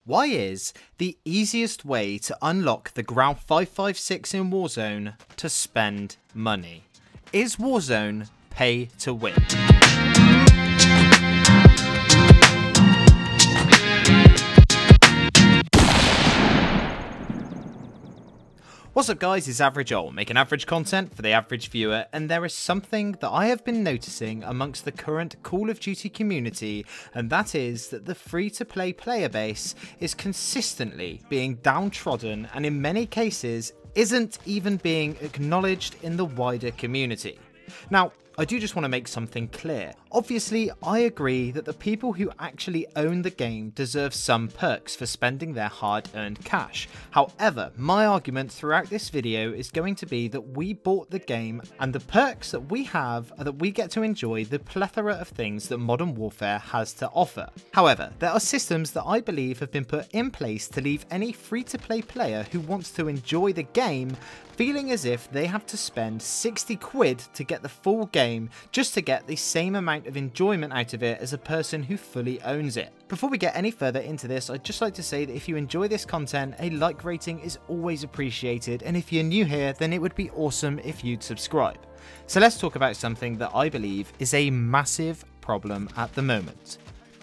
Why is the easiest way to unlock the Grau 556 in Warzone to spend money? Is Warzone pay to win? What's up guys, it's Average Ol, making average content for the average viewer, and there is something that I have been noticing amongst the current Call of Duty community, and that is that the free-to-play player base is consistently being downtrodden and in many cases isn't even being acknowledged in the wider community. Now, I do just want to make something clear. Obviously, I agree that the people who actually own the game deserve some perks for spending their hard-earned cash. However, my argument throughout this video is going to be that we bought the game, and the perks that we have are that we get to enjoy the plethora of things that Modern Warfare has to offer. However, there are systems that I believe have been put in place to leave any free-to-play player who wants to enjoy the game feeling as if they have to spend 60 quid to get the full game just to get the same amount of enjoyment out of it as a person who fully owns it. Before we get any further into this, I'd just like to say that if you enjoy this content, a like rating is always appreciated, and if you're new here, then it would be awesome if you'd subscribe. So let's talk about something that I believe is a massive problem at the moment: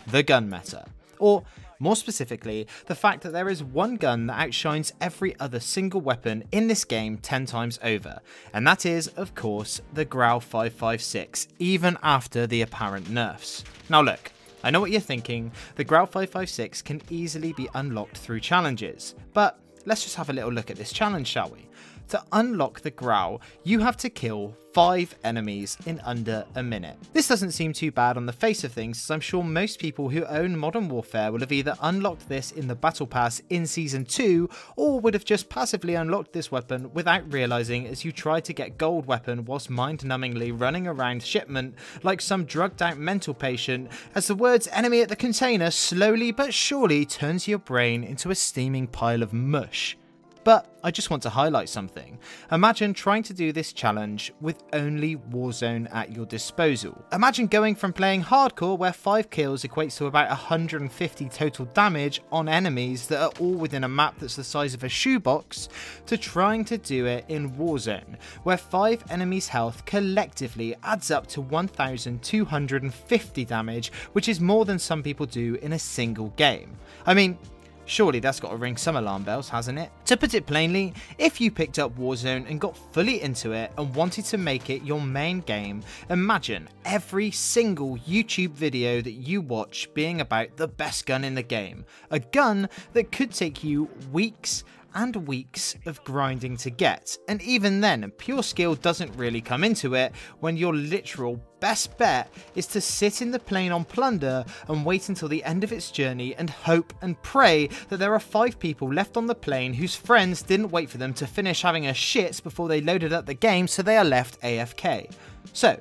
the gun meta. Or more specifically, the fact that there is one gun that outshines every other single weapon in this game 10 times over, and that is, of course, the Grau 556, even after the apparent nerfs. Now look, I know what you're thinking, the Grau 556 can easily be unlocked through challenges, but let's just have a little look at this challenge, shall we? To unlock the Grau, you have to kill 5 enemies in under a minute. This doesn't seem too bad on the face of things, as I'm sure most people who own Modern Warfare will have either unlocked this in the Battle Pass in Season 2, or would have just passively unlocked this weapon without realising as you try to get gold weapon whilst mind-numbingly running around shipment like some drugged out mental patient, as the words enemy at the container slowly but surely turns your brain into a steaming pile of mush. But I just want to highlight something. Imagine trying to do this challenge with only Warzone at your disposal. Imagine going from playing hardcore, where 5 kills equates to about 150 total damage on enemies that are all within a map that's the size of a shoebox, to trying to do it in Warzone, where 5 enemies' health collectively adds up to 1,250 damage, which is more than some people do in a single game. I mean, surely that's got to ring some alarm bells, hasn't it? To put it plainly, if you picked up Warzone and got fully into it and wanted to make it your main game, imagine every single YouTube video that you watch being about the best gun in the game. A gun that could take you weeks and weeks of grinding to get, and even then pure skill doesn't really come into it when your literal best bet is to sit in the plane on plunder and wait until the end of its journey and hope and pray that there are 5 people left on the plane whose friends didn't wait for them to finish having a shit before they loaded up the game, so they are left AFK. So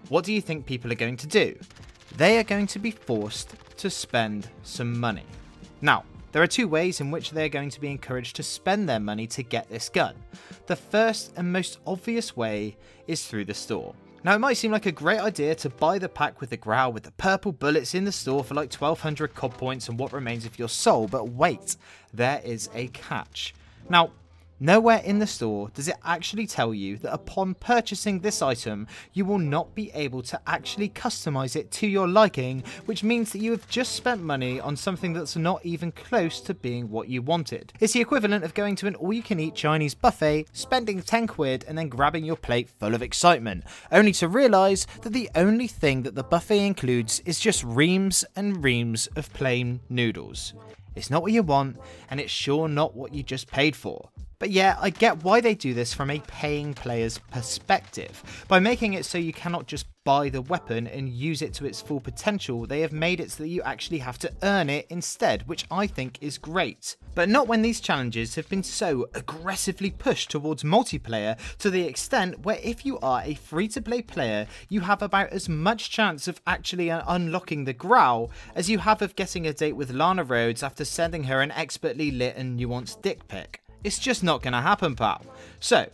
what do you think people are going to do? They are going to be forced to spend some money. Now, there are 2 ways in which they're going to be encouraged to spend their money to get this gun. The first and most obvious way is through the store. Now, it might seem like a great idea to buy the pack with the Grau with the purple bullets in the store for like 1200 COD points and what remains of your soul, but wait, there is a catch. Now, nowhere in the store does it actually tell you that upon purchasing this item, you will not be able to actually customize it to your liking, which means that you have just spent money on something that's not even close to being what you wanted. It's the equivalent of going to an all-you-can-eat Chinese buffet, spending 10 quid and then grabbing your plate full of excitement, only to realise that the only thing that the buffet includes is just reams and reams of plain noodles. It's not what you want, and it's sure not what you just paid for. But yeah, I get why they do this from a paying player's perspective. By making it so you cannot just buy the weapon and use it to its full potential, they have made it so that you actually have to earn it instead, which I think is great. But not when these challenges have been so aggressively pushed towards multiplayer, to the extent where if you are a free-to-play player, you have about as much chance of actually unlocking the Grau as you have of getting a date with Lana Rhodes after sending her an expertly lit and nuanced dick pic. It's just not going to happen, pal. So,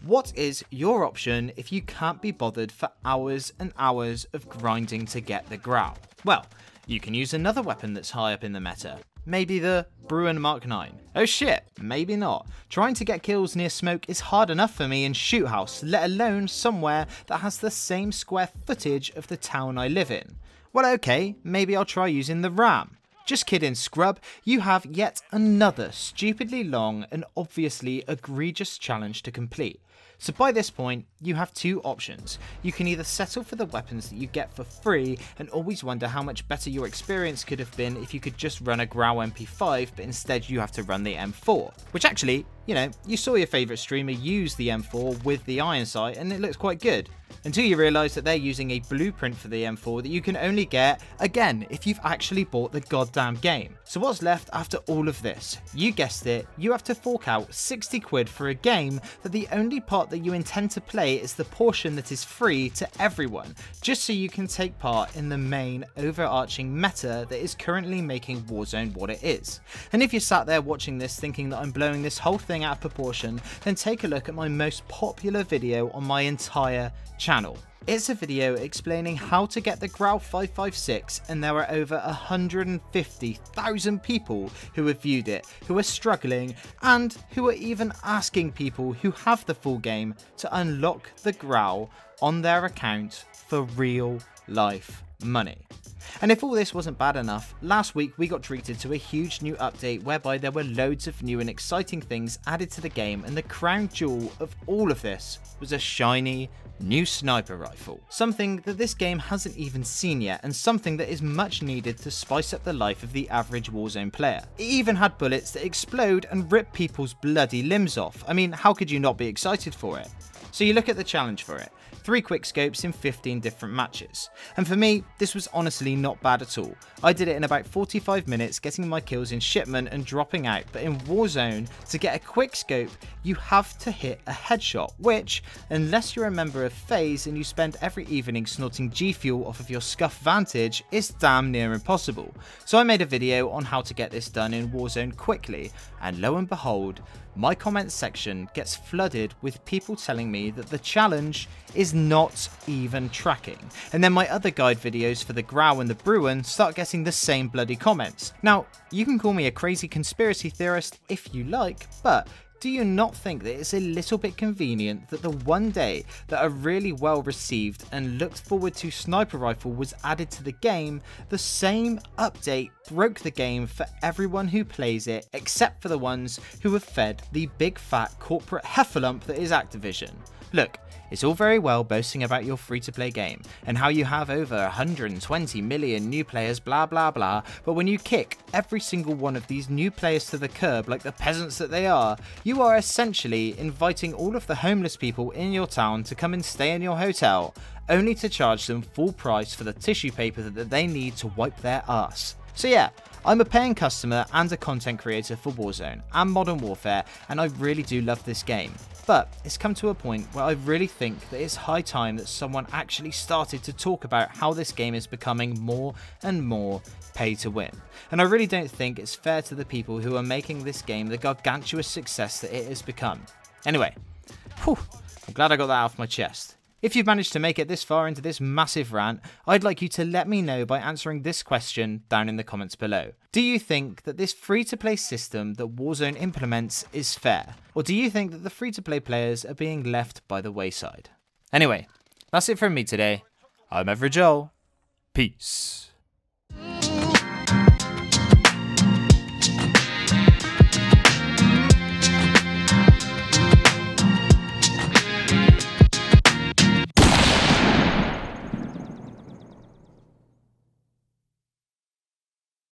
what is your option if you can't be bothered for hours and hours of grinding to get the Grau? Well, you can use another weapon that's high up in the meta. Maybe the Bruin Mark 9. Oh shit, maybe not. Trying to get kills near smoke is hard enough for me in Shoot House, let alone somewhere that has the same square footage of the town I live in. Well okay, maybe I'll try using the RAM. Just kidding, scrub, you have yet another stupidly long and obviously egregious challenge to complete. So by this point, you have two options. You can either settle for the weapons that you get for free and always wonder how much better your experience could have been if you could just run a Grau MP5, but instead you have to run the M4. Which actually, you know, you saw your favourite streamer use the M4 with the iron sight and it looks quite good. Until you realise that they're using a blueprint for the M4 that you can only get, again, if you've actually bought the goddamn game. So what's left after all of this? You guessed it, you have to fork out 60 quid for a game that the only part that you intend to play is the portion that is free to everyone, just so you can take part in the main overarching meta that is currently making Warzone what it is. And if you're sat there watching this thinking that I'm blowing this whole thing out of proportion, then take a look at my most popular video on my entire channel. It's a video explaining how to get the Grau 556 and there are over 150,000 people who have viewed it, who are struggling and who are even asking people who have the full game to unlock the Grau on their account for real life money. And if all this wasn't bad enough, last week we got treated to a huge new update whereby there were loads of new and exciting things added to the game, and the crown jewel of all of this was a shiny new sniper rifle. Something that this game hasn't even seen yet, and something that is much needed to spice up the life of the average Warzone player. It even had bullets that explode and rip people's bloody limbs off. I mean, how could you not be excited for it? So you look at the challenge for it. 3 quick scopes in 15 different matches. And for me, this was honestly not bad at all. I did it in about 45 minutes, getting my kills in shipment and dropping out, but in Warzone, to get a quick scope, you have to hit a headshot, which, unless you're a member of FaZe and you spend every evening snorting G Fuel off of your scuff Vantage, is damn near impossible. So I made a video on how to get this done in Warzone quickly, and lo and behold, my comments section gets flooded with people telling me that the challenge is not even tracking. And then my other guide videos for the Grau and the Bruin start getting the same bloody comments. Now, you can call me a crazy conspiracy theorist if you like, but do you not think that it's a little bit convenient that the one day that a really well received and looked forward to sniper rifle was added to the game, the same update broke the game for everyone who plays it except for the ones who have fed the big fat corporate heffalump that is Activision? Look, it's all very well boasting about your free-to-play game and how you have over 120 million new players blah blah blah, but when you kick every single one of these new players to the curb like the peasants that they are, you are essentially inviting all of the homeless people in your town to come and stay in your hotel, only to charge them full price for the tissue paper that they need to wipe their ass. So yeah, I'm a paying customer and a content creator for Warzone and Modern Warfare, and I really do love this game. But it's come to a point where I really think that it's high time that someone actually started to talk about how this game is becoming more and more pay to win. And I really don't think it's fair to the people who are making this game the gargantuous success that it has become. Anyway, whew, I'm glad I got that off my chest. If you've managed to make it this far into this massive rant, I'd like you to let me know by answering this question down in the comments below. Do you think that this free-to-play system that Warzone implements is fair? Or do you think that the free-to-play players are being left by the wayside? Anyway, that's it from me today. I'm Average Joel. Peace.